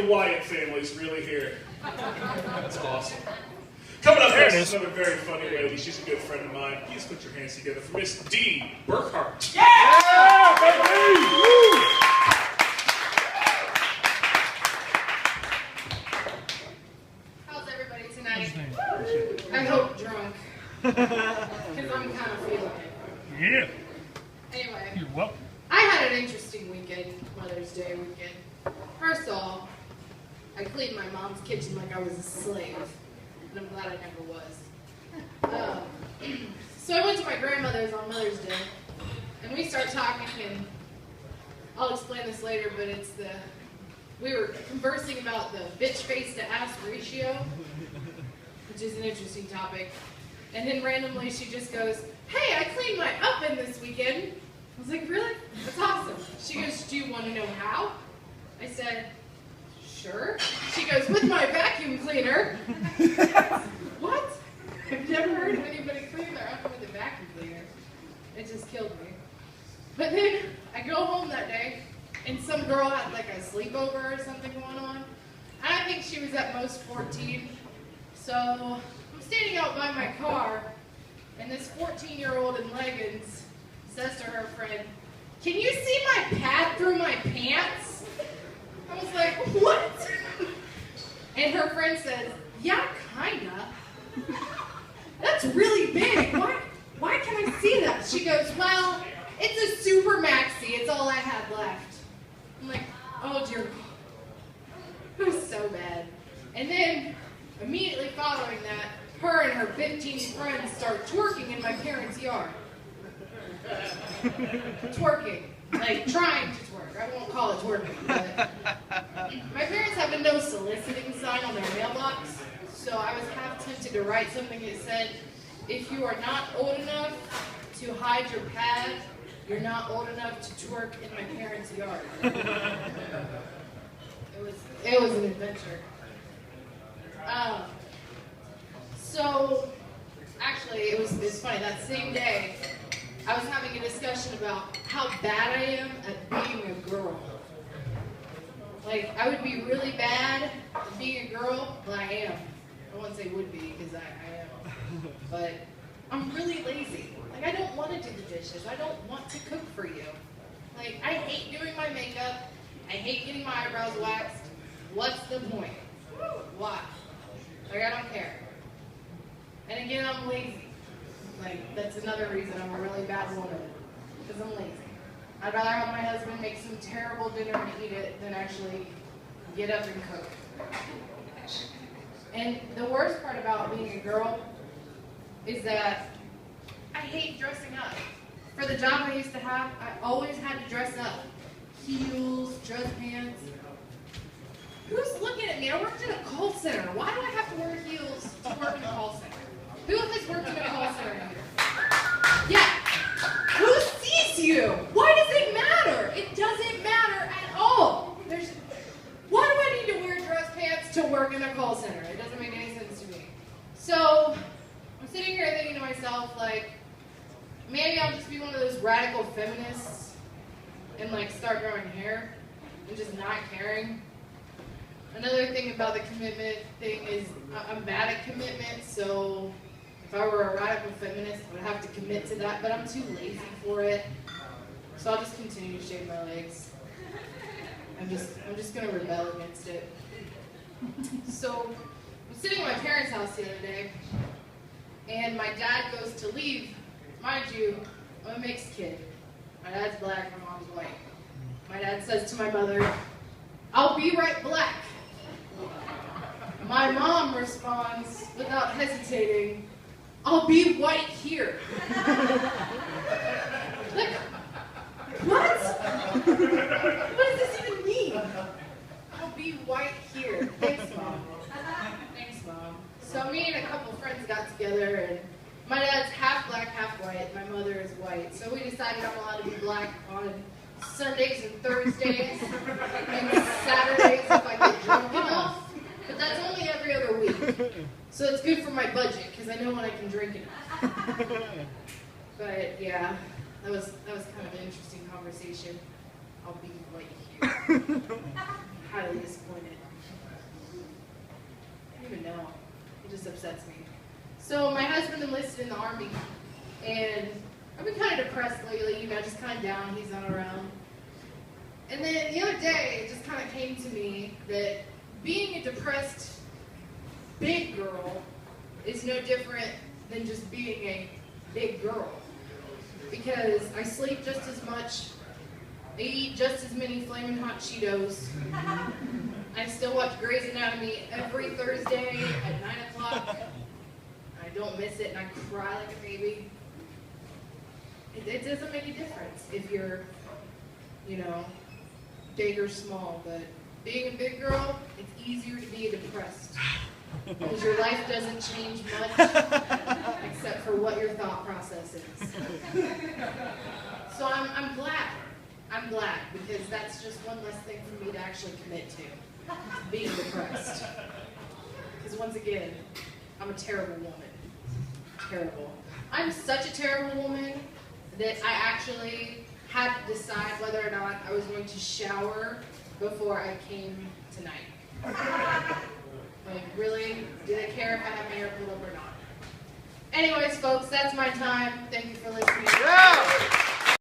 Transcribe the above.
Wyatt family's really here. That's awesome. Coming up next is another very funny lady. She's a good friend of mine. Please put your hands together for Miss Dee Burkhart. Yeah! Woo! How's everybody tonight? I hope drunk. Because I'm kind of feeling it. Yeah. Anyway. You're welcome. I had an interesting weekend, Mother's Day weekend. First of all, I cleaned my mom's kitchen like I was a slave. And I'm glad I never was. So I went to my grandmother's on Mother's Day. And we start talking, and I'll explain this later, but we were conversing about the bitch face to ass ratio, which is an interesting topic. And then randomly she just goes, "Hey, I cleaned my oven this weekend." I was like, "Really? That's awesome." She goes, "Do you want to know how?" I said, "Sure." She goes, "With my vacuum cleaner." What? I've never heard of anybody cleaning their oven with a vacuum cleaner. It just killed me. But then I go home that day, and some girl had like a sleepover or something going on. And I think she was at most 14. So I'm standing out by my car, and this 14-year-old in leggings says to her friend, "Can you see my pad through my pants?" I was like, "What?" And her friend says, "Yeah, kinda. That's really big. Why can I see that?" She goes, "Well, it's a super maxi. It's all I had left." I'm like, "Oh dear God." It was so bad. And then, immediately following that, her and her 15 friends start twerking in my parents' yard. Twerking. Like, trying to twerk. I won't call it twerking, but my parents have a no soliciting sign on their mailbox, so I was half tempted to write something that said, "If you are not old enough to hide your pad, you're not old enough to twerk in my parents' yard." It was an adventure. So, actually, it was funny. That same day, I was having a discussion about how bad I am at being a girl. Like, I would be really bad at being a girl, but I am. I wouldn't say would be, because I am. But I'm really lazy. Like, I don't want to do the dishes. I don't want to cook for you. Like, I hate doing my makeup. I hate getting my eyebrows waxed. What's the point? Why? Like, I don't care. And again, I'm lazy. Like, that's another reason I'm a really bad woman. Because I'm lazy. I'd rather have my husband make some terrible dinner and eat it than actually get up and cook. And the worst part about being a girl is that I hate dressing up. For the job I used to have, I always had to dress up. Heels, dress pants. Who's looking at me? I worked in a call center. Why do I have to wear heels to work in a call center? Who has worked in a call center in here? Yeah. Who sees you? Why does it matter? It doesn't matter at all. Why do I need to wear dress pants to work in a call center? It doesn't make any sense to me. So I'm sitting here thinking to myself, like, maybe I'll just be one of those radical feminists and like start growing hair and just not caring. Another thing about the commitment thing is I'm bad at commitment, so if I were a radical feminist, I would have to commit to that, but I'm too lazy for it. So I'll just continue to shave my legs. I'm just gonna rebel against it. So I'm sitting at my parents' house the other day, and my dad goes to leave. Mind you, I'm a mixed kid. My dad's black, my mom's white. My dad says to my mother, "I'll be right back." My mom responds, without hesitating, "I'll be white here." Like, what? What does this even mean? I'll be white here. Thanks, Mom. Thanks, Mom. So me and a couple friends got together, and my dad's half black, half white. My mother is white. So we decided I'm allowed to be black on Sundays and Thursdays, and Saturdays if I get drunk enough. But that's only every other week. So it's good for my budget, because I know when I can drink enough. But yeah, that was kind of an interesting conversation. I'll be white here. Highly disappointed. even know. It just upsets me. So my husband enlisted in the Army, and I've been kind of depressed lately, just kind of down, he's not around. And then the other day, it just kind of came to me that being a depressed big girl is no different than just being a big girl. Because I sleep just as much, I eat just as many flaming hot Cheetos, I still watch Grey's Anatomy every Thursday at 9 o'clock. I don't miss it and I cry like a baby. It doesn't make a difference if you're, big or small, but being a big girl, it's easier to be depressed. Because your life doesn't change much except for what your thought process is. So I'm glad. I'm glad because that's just one less thing for me to actually commit to, being depressed. Because once again, I'm a terrible woman. Terrible. I'm such a terrible woman that I actually had to decide whether or not I was going to shower before I came tonight. Like, really? Do they care if I have my hair pulled up or not? Anyways, folks, that's my time. Thank you for listening. Yeah.